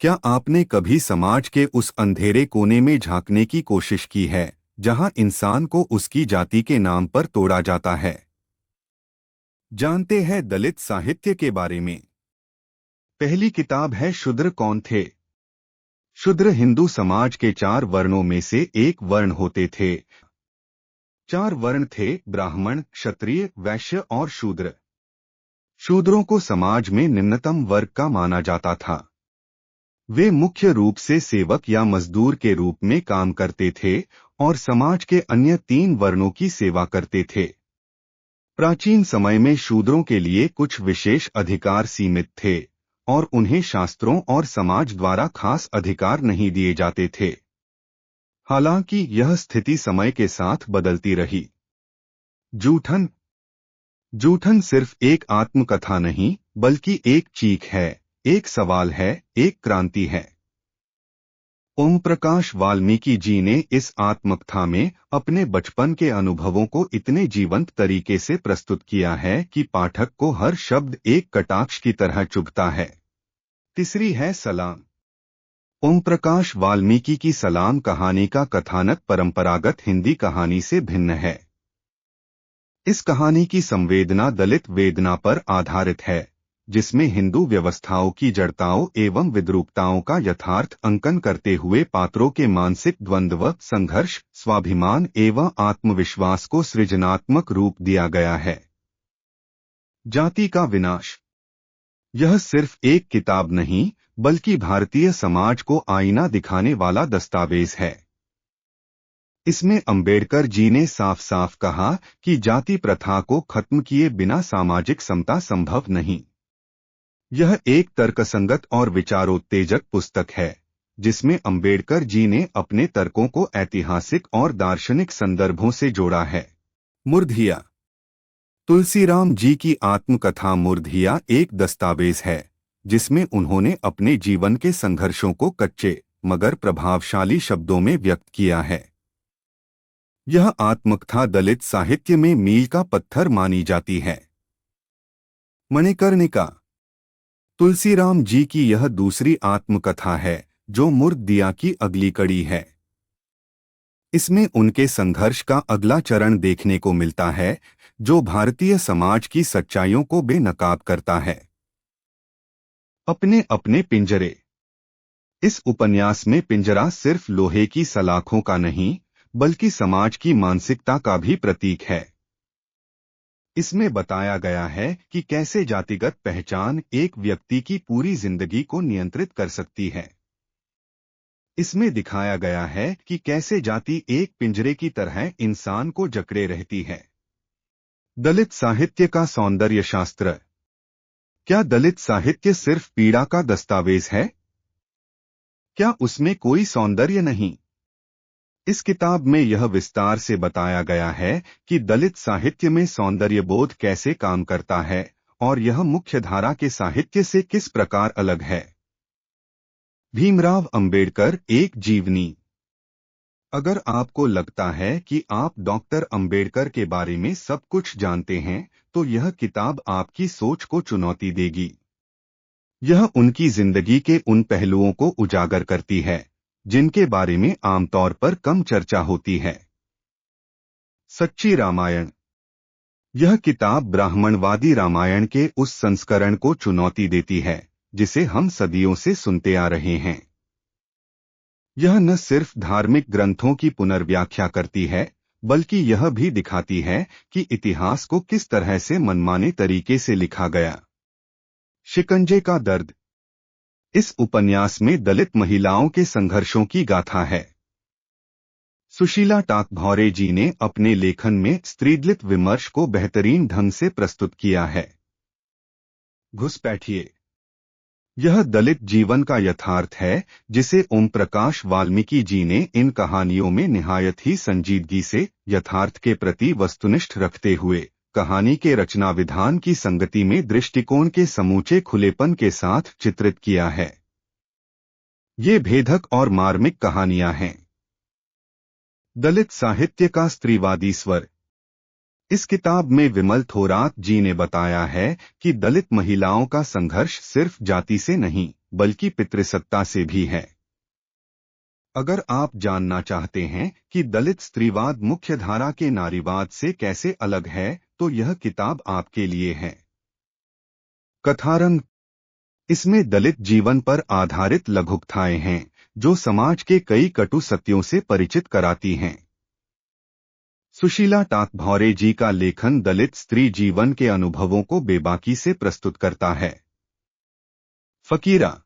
क्या आपने कभी समाज के उस अंधेरे कोने में झांकने की कोशिश की है जहां इंसान को उसकी जाति के नाम पर तोड़ा जाता है? जानते हैं दलित साहित्य के बारे में। पहली किताब है शूद्र कौन थे। शूद्र हिंदू समाज के 4 वर्णों में से एक वर्ण होते थे। 4 वर्ण थे: ब्राह्मण, क्षत्रिय, वैश्य और शूद्र। शूद्रों को समाज में निम्नतम वर्ग का माना जाता था। वे मुख्य रूप से सेवक या मजदूर के रूप में काम करते थे और समाज के अन्य 3 वर्णों की सेवा करते थे। प्राचीन समय में शूद्रों के लिए कुछ विशेष अधिकार सीमित थे और उन्हें शास्त्रों और समाज द्वारा खास अधिकार नहीं दिए जाते थे। हालांकि यह स्थिति समय के साथ बदलती रही। जूठन। जूठन सिर्फ एक आत्मकथा नहीं, बल्कि एक चीख है, एक सवाल है, एक क्रांति है। ओम प्रकाश वाल्मीकि जी ने इस आत्मकथा में अपने बचपन के अनुभवों को इतने जीवंत तरीके से प्रस्तुत किया है कि पाठक को हर शब्द एक कटाक्ष की तरह चुभता है। तीसरी है सलाम। ओम प्रकाश वाल्मीकि की सलाम कहानी का कथानक परंपरागत हिंदी कहानी से भिन्न है। इस कहानी की संवेदना दलित वेदना पर आधारित है, जिसमें हिंदू व्यवस्थाओं की जड़ताओं एवं विद्रूपताओं का यथार्थ अंकन करते हुए पात्रों के मानसिक द्वंद्व, संघर्ष, स्वाभिमान एवं आत्मविश्वास को सृजनात्मक रूप दिया गया है। जाति का विनाश। यह सिर्फ एक किताब नहीं, बल्कि भारतीय समाज को आईना दिखाने वाला दस्तावेज है। इसमें अंबेडकर जी ने साफ साफ कहा कि जाति प्रथा को खत्म किए बिना सामाजिक समता संभव नहीं। यह एक तर्कसंगत और विचारोत्तेजक पुस्तक है, जिसमें अंबेडकर जी ने अपने तर्कों को ऐतिहासिक और दार्शनिक संदर्भों से जोड़ा है। मुर्धिया। तुलसीराम जी की आत्मकथा मुर्धिया एक दस्तावेज है, जिसमें उन्होंने अपने जीवन के संघर्षों को कच्चे मगर प्रभावशाली शब्दों में व्यक्त किया है। यह आत्मकथा दलित साहित्य में मील का पत्थर मानी जाती है। मणिकर्णिका। तुलसीराम जी की यह दूसरी आत्मकथा है, जो मुर्दिया की अगली कड़ी है। इसमें उनके संघर्ष का अगला चरण देखने को मिलता है, जो भारतीय समाज की सच्चाइयों को बेनकाब करता है। अपने अपने पिंजरे। इस उपन्यास में पिंजरा सिर्फ लोहे की सलाखों का नहीं, बल्कि समाज की मानसिकता का भी प्रतीक है। इसमें बताया गया है कि कैसे जातिगत पहचान एक व्यक्ति की पूरी जिंदगी को नियंत्रित कर सकती है। इसमें दिखाया गया है कि कैसे जाति एक पिंजरे की तरह इंसान को जकड़े रहती है। दलित साहित्य का सौंदर्य शास्त्र। क्या दलित साहित्य सिर्फ पीड़ा का दस्तावेज है? क्या उसमें कोई सौंदर्य नहीं? इस किताब में यह विस्तार से बताया गया है कि दलित साहित्य में सौंदर्य बोध कैसे काम करता है और यह मुख्यधारा के साहित्य से किस प्रकार अलग है। भीमराव अंबेडकर एक जीवनी। अगर आपको लगता है कि आप डॉक्टर अंबेडकर के बारे में सब कुछ जानते हैं, तो यह किताब आपकी सोच को चुनौती देगी। यह उनकी जिंदगी के उन पहलुओं को उजागर करती है जिनके बारे में आमतौर पर कम चर्चा होती है। सच्ची रामायण। यह किताब ब्राह्मणवादी रामायण के उस संस्करण को चुनौती देती है जिसे हम सदियों से सुनते आ रहे हैं। यह न सिर्फ धार्मिक ग्रंथों की पुनर्व्याख्या करती है, बल्कि यह भी दिखाती है कि इतिहास को किस तरह से मनमाने तरीके से लिखा गया। शिकंजे का दर्द। इस उपन्यास में दलित महिलाओं के संघर्षों की गाथा है। सुशीला टाकभौरे जी ने अपने लेखन में स्त्रीदलित विमर्श को बेहतरीन ढंग से प्रस्तुत किया है। घुसपैठिए। यह दलित जीवन का यथार्थ है, जिसे ओम प्रकाश वाल्मीकि जी ने इन कहानियों में निहायत ही संजीदगी से यथार्थ के प्रति वस्तुनिष्ठ रखते हुए कहानी के रचना विधान की संगति में दृष्टिकोण के समूचे खुलेपन के साथ चित्रित किया है। ये भेदक और मार्मिक कहानियां हैं। दलित साहित्य का स्त्रीवादी स्वर। इस किताब में विमल थोरात जी ने बताया है कि दलित महिलाओं का संघर्ष सिर्फ जाति से नहीं, बल्कि पितृसत्ता से भी है। अगर आप जानना चाहते हैं कि दलित स्त्रीवाद मुख्यधारा के नारीवाद से कैसे अलग है, तो यह किताब आपके लिए है। कथारंग। इसमें दलित जीवन पर आधारित लघुकथाएं हैं जो समाज के कई कटु सत्यों से परिचित कराती हैं। सुशीला टाकभौरे जी का लेखन दलित स्त्री जीवन के अनुभवों को बेबाकी से प्रस्तुत करता है। फकीरा।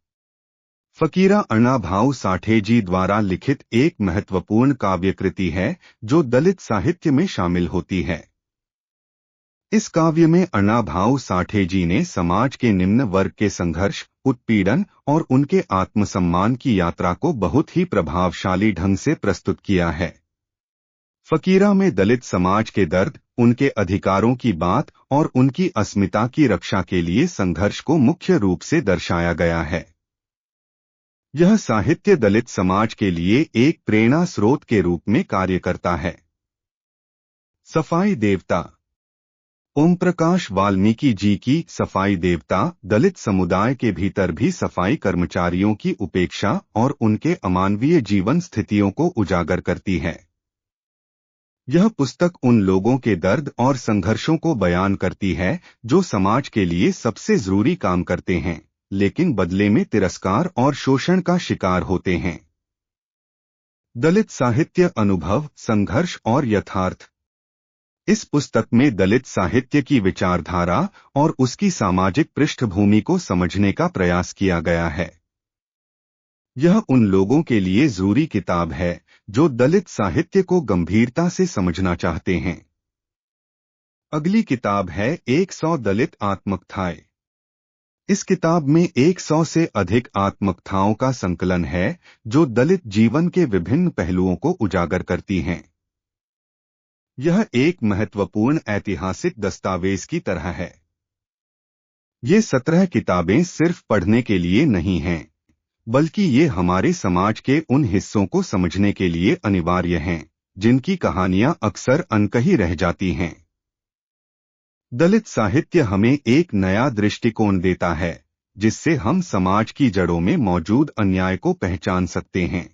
फकीरा अण्णा भाऊ साठे जी द्वारा लिखित एक महत्वपूर्ण काव्यकृति है जो दलित साहित्य में शामिल होती है। इस काव्य में अण्णा भाऊ साठे जी ने समाज के निम्न वर्ग के संघर्ष, उत्पीड़न और उनके आत्मसम्मान की यात्रा को बहुत ही प्रभावशाली ढंग से प्रस्तुत किया है। फकीरा में दलित समाज के दर्द, उनके अधिकारों की बात और उनकी अस्मिता की रक्षा के लिए संघर्ष को मुख्य रूप से दर्शाया गया है। यह साहित्य दलित समाज के लिए एक प्रेरणा स्रोत के रूप में कार्य करता है। सफाई देवता। ओम प्रकाश वाल्मीकि जी की सफाई देवता दलित समुदाय के भीतर भी सफाई कर्मचारियों की उपेक्षा और उनके अमानवीय जीवन स्थितियों को उजागर करती है। यह पुस्तक उन लोगों के दर्द और संघर्षों को बयान करती है जो समाज के लिए सबसे जरूरी काम करते हैं, लेकिन बदले में तिरस्कार और शोषण का शिकार होते हैं। दलित साहित्य अनुभव, संघर्ष और यथार्थ। इस पुस्तक में दलित साहित्य की विचारधारा और उसकी सामाजिक पृष्ठभूमि को समझने का प्रयास किया गया है। यह उन लोगों के लिए जरूरी किताब है जो दलित साहित्य को गंभीरता से समझना चाहते हैं। अगली किताब है 100 दलित आत्मकथाएं। इस किताब में 100 से अधिक आत्मकथाओं का संकलन है जो दलित जीवन के विभिन्न पहलुओं को उजागर करती हैं। यह एक महत्वपूर्ण ऐतिहासिक दस्तावेज की तरह है। ये 17 किताबें सिर्फ पढ़ने के लिए नहीं हैं, बल्कि ये हमारे समाज के उन हिस्सों को समझने के लिए अनिवार्य हैं जिनकी कहानियां अक्सर अनकही रह जाती हैं। दलित साहित्य हमें एक नया दृष्टिकोण देता है जिससे हम समाज की जड़ों में मौजूद अन्याय को पहचान सकते हैं।